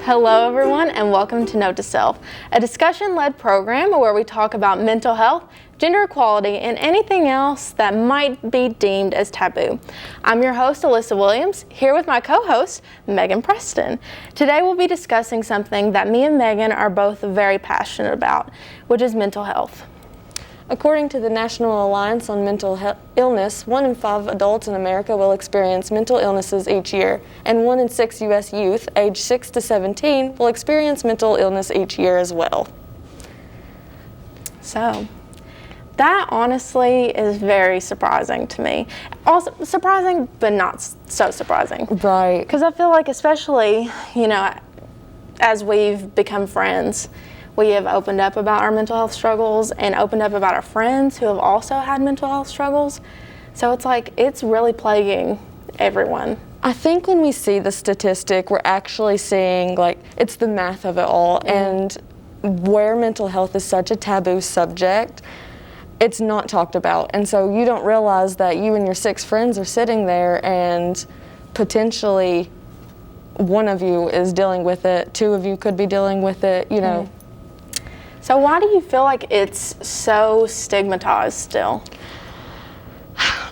Hello everyone and welcome to Note to Self, a discussion-led program where we talk about mental health, gender equality, and anything else that might be deemed as taboo. I'm your host, Alyssa Williams, here with my co-host, Megan Preston. Today we'll be discussing something that me and Megan are both very passionate about, which is mental health. According to the National Alliance on Mental Illness, 1 in 5 adults in America will experience mental illnesses each year, and 1 in 6 U.S. youth aged 6 to 17 will experience mental illness each year as well. So, that honestly is very surprising to me. Also surprising, but not so surprising. Right. Because I feel like especially, as we've become friends, we have opened up about our mental health struggles and opened up about our friends who have also had mental health struggles. So it's like, it's really plaguing everyone. I think when we see the statistic, we're actually seeing, it's the math of it all. And where mental health is such a taboo subject, it's not talked about. And so you don't realize that you and your 6 friends are sitting there and potentially one of you is dealing with it, 2 of you could be dealing with it, So why do you feel like it's so stigmatized still?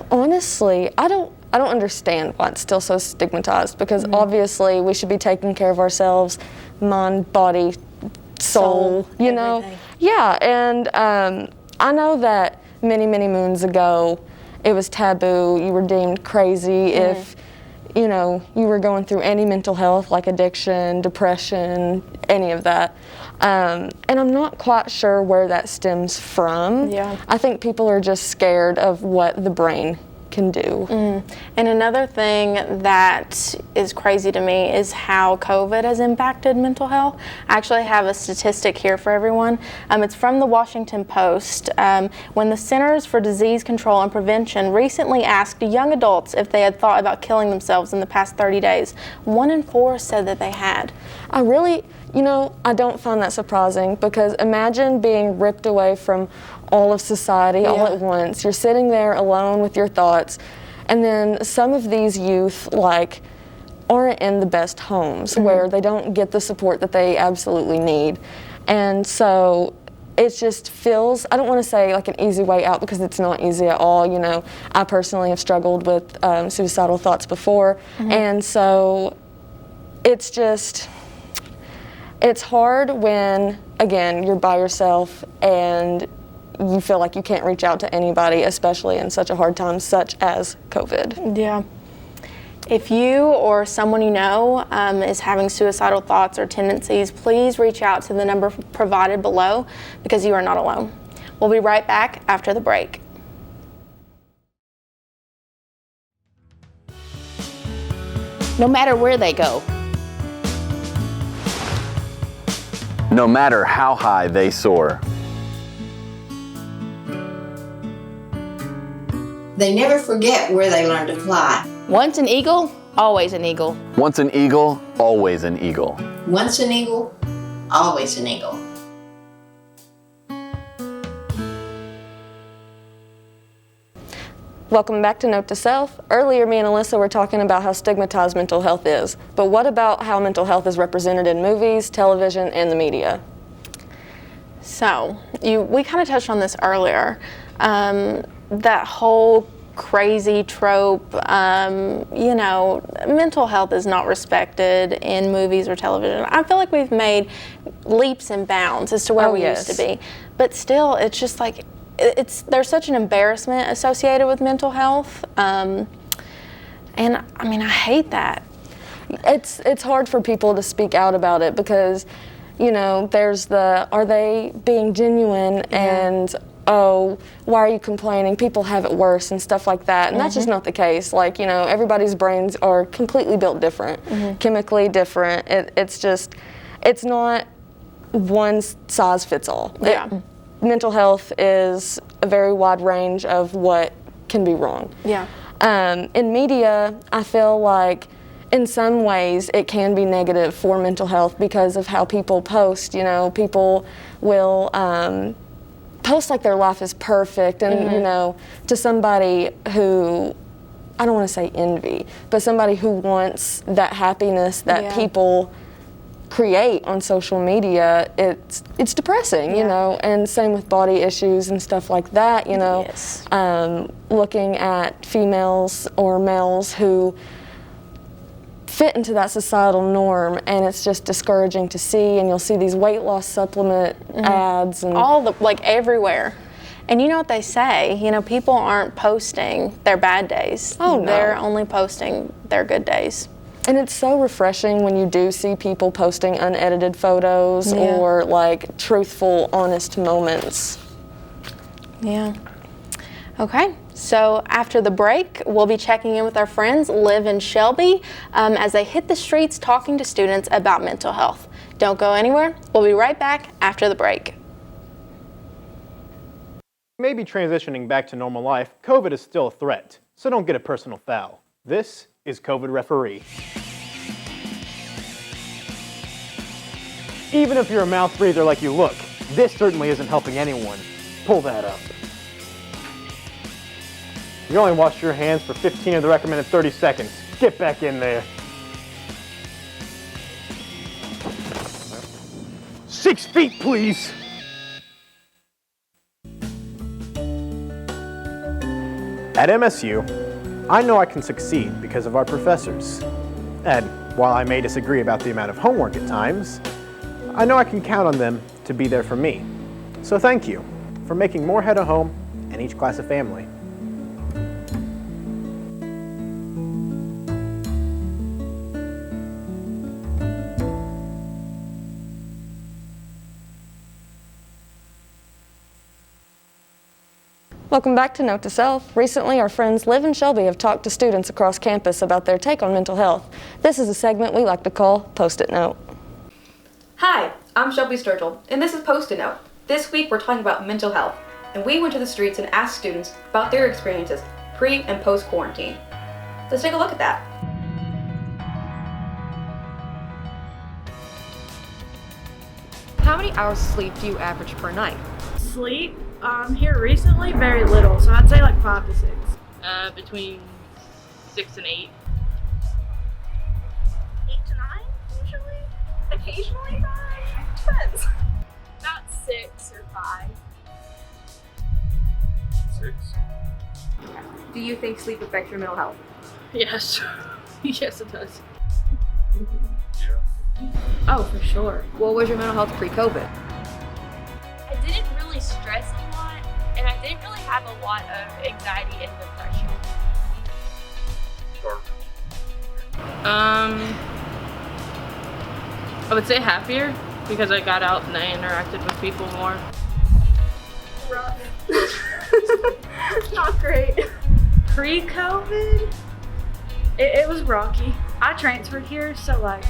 Honestly, I don't understand why it's still so stigmatized, because obviously we should be taking care of ourselves, mind, body, soul, everything. Yeah, and I know that many moons ago it was taboo. You were deemed crazy if you were going through any mental health like addiction, depression, any of that. And I'm not quite sure where that stems from. Yeah. I think people are just scared of what the brain can do. And another thing that is crazy to me is how COVID has impacted mental health. I actually have a statistic here for everyone. It's from the Washington Post. When the Centers for Disease Control and Prevention recently asked young adults if they had thought about killing themselves in the past 30 days, 1 in 4 said that they had. I don't find that surprising, because imagine being ripped away from all of society all at once. You're sitting there alone with your thoughts, and then some of these youth aren't in the best homes where they don't get the support that they absolutely need. And so it just feels, I don't want to say an easy way out, because it's not easy at all. I personally have struggled with suicidal thoughts before, and so it's just, it's hard when, again, you're by yourself and you feel like you can't reach out to anybody, especially in such a hard time such as COVID. Yeah. If you or someone you know is having suicidal thoughts or tendencies, please reach out to the number provided below, because you are not alone. We'll be right back after the break. No matter where they go. No matter how high they soar. They never forget where they learned to fly. Once an eagle, always an eagle. Once an eagle, always an eagle. Once an eagle, always an eagle. Welcome back to Note to Self. Earlier, me and Alyssa were talking about how stigmatized mental health is. But what about how mental health is represented in movies, television, and the media? So, we kind of touched on this earlier. That whole crazy trope, mental health is not respected in movies or television. I feel like we've made leaps and bounds as to where we used to be. But still, it's just there's such an embarrassment associated with mental health. And I hate that. It's hard for people to speak out about it, because, there's are they being genuine, and oh, why are you complaining? People have it worse and stuff like that. And that's just not the case. Everybody's brains are completely built different, chemically different. It's not one size fits all. Yeah. Mental health is a very wide range of what can be wrong. Yeah. In media, I feel like in some ways it can be negative for mental health because of how people post. People will post like their life is perfect, and to somebody who, I don't want to say envy, but somebody who wants that happiness that people create on social media, it's depressing, you know, and same with body issues and stuff like that, you know. Yes. Looking at females or males who fit into that societal norm, and it's just discouraging to see, and you'll see these weight loss supplement ads and All the, like, everywhere. And you know what they say, you know, people aren't posting their bad days. Oh, no. They're only posting their good days. And it's so refreshing when you do see people posting unedited photos or like truthful, honest moments. Yeah. Okay, so after the break, we'll be checking in with our friends Liv and Shelby as they hit the streets talking to students about mental health. Don't go anywhere. We'll be right back after the break. Maybe transitioning back to normal life, COVID is still a threat, so don't get a personal foul. This is COVID Referee. Even if you're a mouth breather like you look, this certainly isn't helping anyone. Pull that up. You only washed your hands for 15 of the recommended 30 seconds. Get back in there. 6 feet, please. At MSU, I know I can succeed because of our professors. And while I may disagree about the amount of homework at times, I know I can count on them to be there for me. So thank you for making Moorhead a home and each class a family. Welcome back to Note to Self. Recently, our friends Liv and Shelby have talked to students across campus about their take on mental health. This is a segment we like to call Post-it Note. Hi, I'm Shelby Sturgill, and this is Post-it Note. This week we're talking about mental health, and we went to the streets and asked students about their experiences pre- and post-quarantine. Let's take a look at that. How many hours of sleep do you average per night? Sleep? Here recently, very little, so I'd say like 5 to 6. Between 6 and 8. 8 to 9, usually. Occasionally 9. Depends. About 6 or 5. 6. Do you think sleep affects your mental health? Yes. Yes, it does. Yeah. Oh, for sure. What was your mental health pre-COVID? I didn't really stress a lot, and I didn't really have a lot of anxiety and depression. Dark. I would say happier because I got out and I interacted with people more. Rough. Not great. Pre-COVID, it was rocky. I transferred here, so like,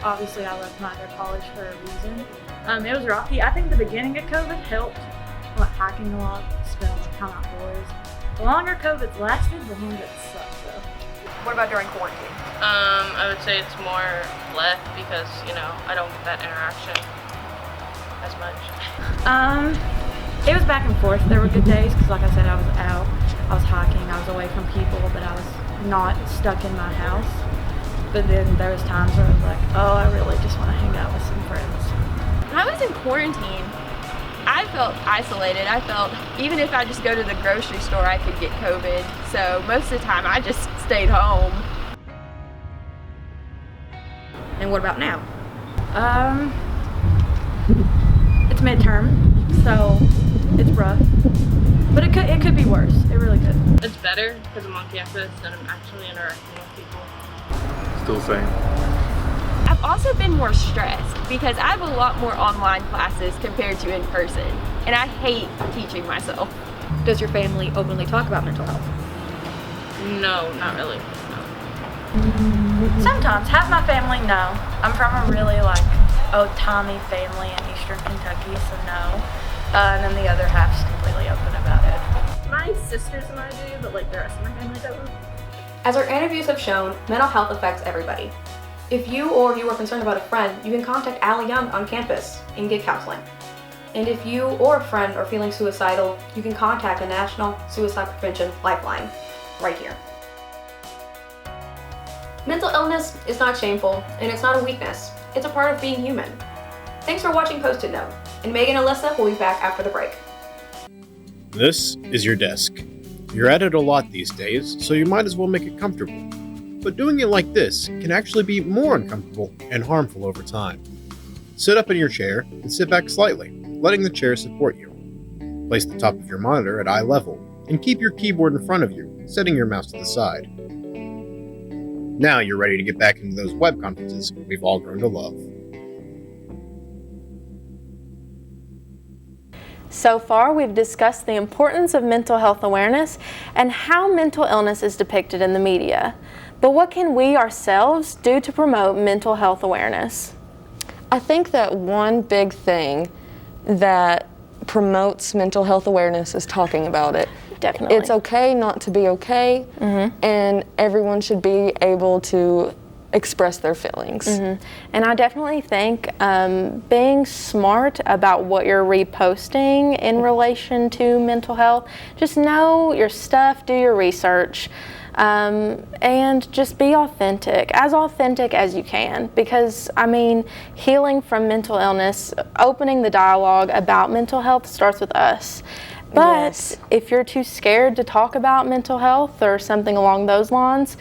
obviously I left my other college for a reason. It was rocky. I think the beginning of COVID helped. I went hiking a lot, spending time outdoors. The longer COVID's lasted, the longer it sucked though. What about during quarantine? I would say it's more left because, you know, I don't get that interaction as much. It was back and forth. There were good days because, like I said, I was out, I was hiking, I was away from people, but I was not stuck in my house. But then there was times where I was like, oh, I really just want to hang out with some friends. When I was in quarantine, I felt isolated. I felt even if I just go to the grocery store, I could get COVID. So most of the time, I just stayed home. And what about now? It's midterm, so it's rough. But it could be worse. It really could. It's better because I'm on campus and I'm actually interacting with people. Still same. I've also been more stressed because I have a lot more online classes compared to in person, and I hate teaching myself. Does your family openly talk about mental health? No, not really. No. Sometimes. Half my family, no. I'm from a really old-timey family in eastern Kentucky, so no. And then the other half's completely open about it. My sisters and I do, but the rest of my family doesn't. As our interviews have shown, mental health affects everybody. If you or you are concerned about a friend, you can contact Allie Young on campus and get counseling. And if you or a friend are feeling suicidal, you can contact the National Suicide Prevention Lifeline right here. Mental illness is not shameful, and it's not a weakness. It's a part of being human. Thanks for watching Post-it Note, and Megan and Alyssa will be back after the break. This is your desk. You're at it a lot these days, so you might as well make it comfortable. But doing it like this can actually be more uncomfortable and harmful over time. Sit up in your chair and sit back slightly, letting the chair support you. Place the top of your monitor at eye level and keep your keyboard in front of you, setting your mouse to the side. Now you're ready to get back into those web conferences we've all grown to love. So far, we've discussed the importance of mental health awareness and how mental illness is depicted in the media. But what can we ourselves do to promote mental health awareness? I think that one big thing that promotes mental health awareness is talking about it. Definitely. It's okay not to be okay, and everyone should be able to express their feelings. And I definitely think being smart about what you're reposting in relation to mental health, just know your stuff, do your research, and just be authentic as you can, because I mean, healing from mental illness, opening the dialogue about mental health starts with us. But if you're too scared to talk about mental health or something along those lines,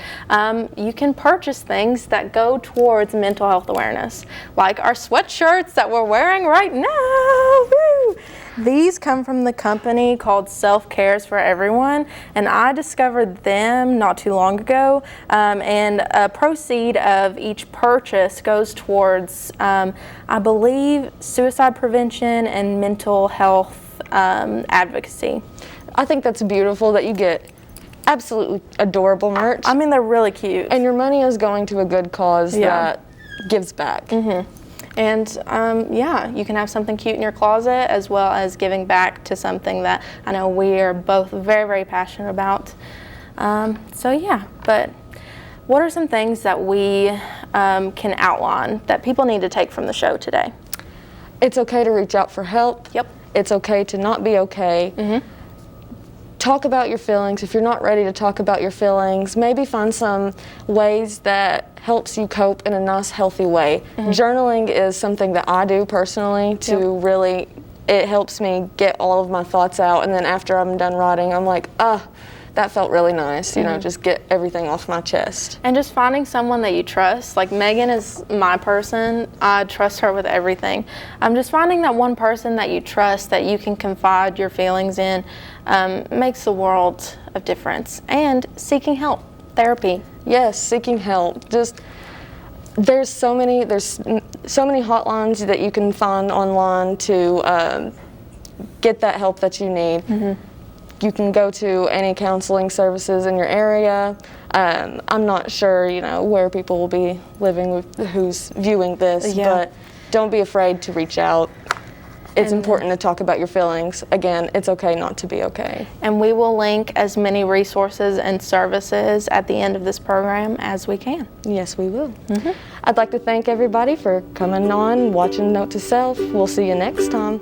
you can purchase things that go towards mental health awareness, like our sweatshirts that we're wearing right now. Woo! These come from the company called Self Cares for Everyone, and I discovered them not too long ago, and a proceed of each purchase goes towards, I believe, suicide prevention and mental health advocacy. I think that's beautiful that you get absolutely adorable merch. I mean, they're really cute. And your money is going to a good cause that gives back. And yeah, you can have something cute in your closet as well as giving back to something that I know we are both very, very passionate about. So yeah, but what are some things that we can outline that people need to take from the show today? It's okay to reach out for help. Yep. It's okay to not be okay. Talk about your feelings. If you're not ready to talk about your feelings, maybe find some ways that helps you cope in a nice, healthy way. Journaling is something that I do personally to really, it helps me get all of my thoughts out, and then after I'm done writing, I'm like, that felt really nice, you know, just get everything off my chest. And just finding someone that you trust. Like Megan is my person. I trust her with everything. Just finding that one person that you trust, that you can confide your feelings in, makes a world of difference. And seeking help, therapy. Yes, seeking help. Just there's so many hotlines that you can find online to get that help that you need. You can go to any counseling services in your area. I'm not sure, you know, where people will be living with who's viewing this, but don't be afraid to reach out. It's important to talk about your feelings. Again, it's okay not to be okay. And we will link as many resources and services at the end of this program as we can. Yes, we will. I'd like to thank everybody for coming on, watching Note to Self. We'll see you next time.